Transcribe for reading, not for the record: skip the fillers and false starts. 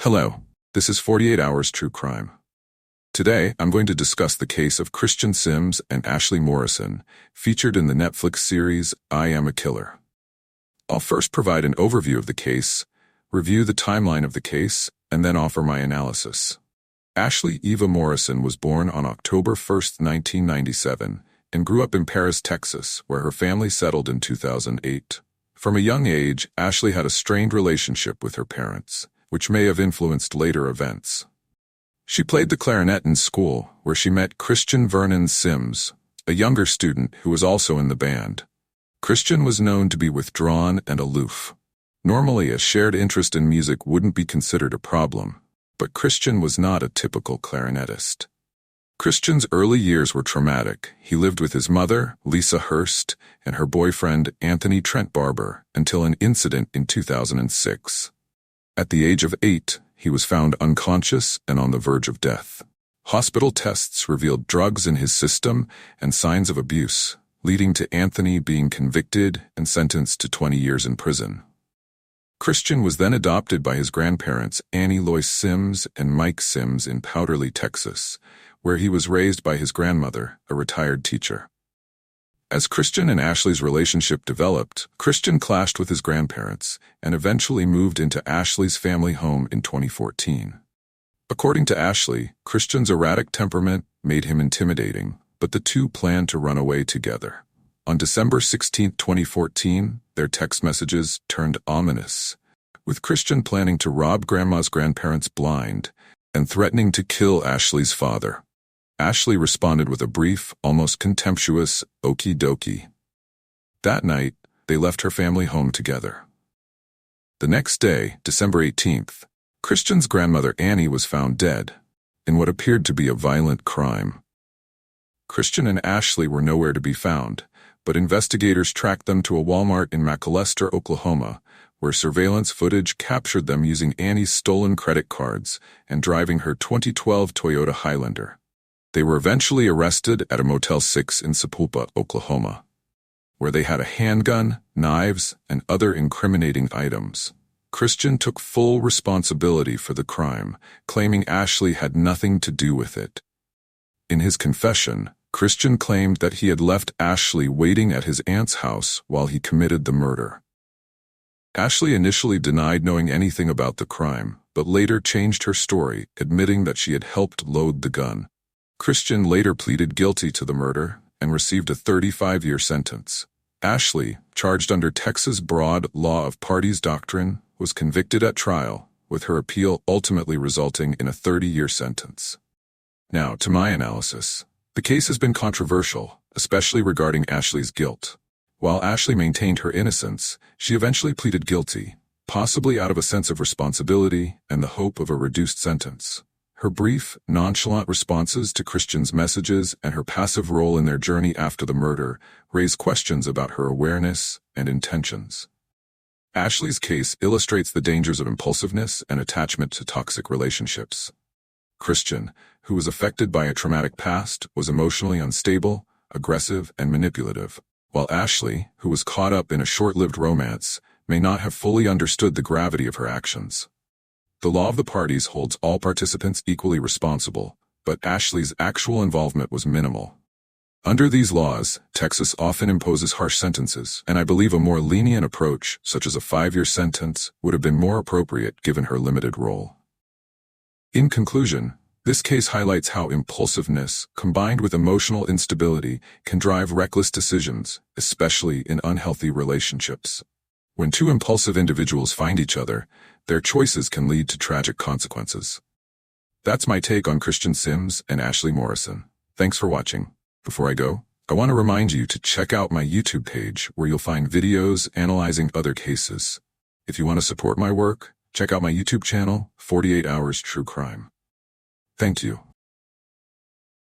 Hello, this is 48 Hours True Crime. Today, I'm going to discuss the case of Christian Sims and Ashley Morrison, featured in the Netflix series I Am a Killer. I'll first provide an overview of the case, review the timeline of the case, and then offer my analysis. Ashley Eva Morrison was born on October 1, 1997, and grew up in Paris, Texas, where her family settled in 2008. From a young age, Ashley had a strained relationship with her parents, which may have influenced later events. She played the clarinet in school, where she met Christian Vernon Sims, a younger student who was also in the band. Christian was known to be withdrawn and aloof. Normally, a shared interest in music wouldn't be considered a problem, but Christian was not a typical clarinetist. Christian's early years were traumatic. He lived with his mother, Lisa Hurst, and her boyfriend, Anthony Trent Barber, until an incident in 2006. At the age of 8, he was found unconscious and on the verge of death. Hospital tests revealed drugs in his system and signs of abuse, leading to Anthony being convicted and sentenced to 20 years in prison. Christian was then adopted by his grandparents Annie Lois Sims and Mike Sims in Powderly, Texas, where he was raised by his grandmother, a retired teacher. As Christian and Ashley's relationship developed, Christian clashed with his grandparents and eventually moved into Ashley's family home in 2014. According to Ashley, Christian's erratic temperament made him intimidating, but the two planned to run away together. On December 16, 2014, their text messages turned ominous, with Christian planning to rob Grandma's grandparents blind and threatening to kill Ashley's father. Ashley responded with a brief, almost contemptuous, "Okie dokie." That night, they left her family home together. The next day, December 18th, Christian's grandmother Annie was found dead in what appeared to be a violent crime. Christian and Ashley were nowhere to be found, but investigators tracked them to a Walmart in McAlester, Oklahoma, where surveillance footage captured them using Annie's stolen credit cards and driving her 2012 Toyota Highlander. They were eventually arrested at a Motel 6 in Sapulpa, Oklahoma, where they had a handgun, knives, and other incriminating items. Christian took full responsibility for the crime, claiming Ashley had nothing to do with it. In his confession, Christian claimed that he had left Ashley waiting at his aunt's house while he committed the murder. Ashley initially denied knowing anything about the crime, but later changed her story, admitting that she had helped load the gun. Christian later pleaded guilty to the murder and received a 35-year sentence. Ashley, charged under Texas' broad law of parties doctrine, was convicted at trial, with her appeal ultimately resulting in a 30-year sentence. Now, to my analysis. The case has been controversial, especially regarding Ashley's guilt. While Ashley maintained her innocence, she eventually pleaded guilty, possibly out of a sense of responsibility and the hope of a reduced sentence. Her brief, nonchalant responses to Christian's messages and her passive role in their journey after the murder raise questions about her awareness and intentions. Ashley's case illustrates the dangers of impulsiveness and attachment to toxic relationships. Christian, who was affected by a traumatic past, was emotionally unstable, aggressive, and manipulative, while Ashley, who was caught up in a short-lived romance, may not have fully understood the gravity of her actions. The law of the parties holds all participants equally responsible, but Ashley's actual involvement was minimal. Under these laws, Texas often imposes harsh sentences, and I believe a more lenient approach, such as a 5-year sentence, would have been more appropriate given her limited role. In conclusion, this case highlights how impulsiveness, combined with emotional instability, can drive reckless decisions, especially in unhealthy relationships. When two impulsive individuals find each other, their choices can lead to tragic consequences. That's my take on Christian Sims and Ashley Morrison. Thanks for watching. Before I go, I want to remind you to check out my YouTube page where you'll find videos analyzing other cases. If you want to support my work, check out my YouTube channel, 48 Hours True Crime. Thank you.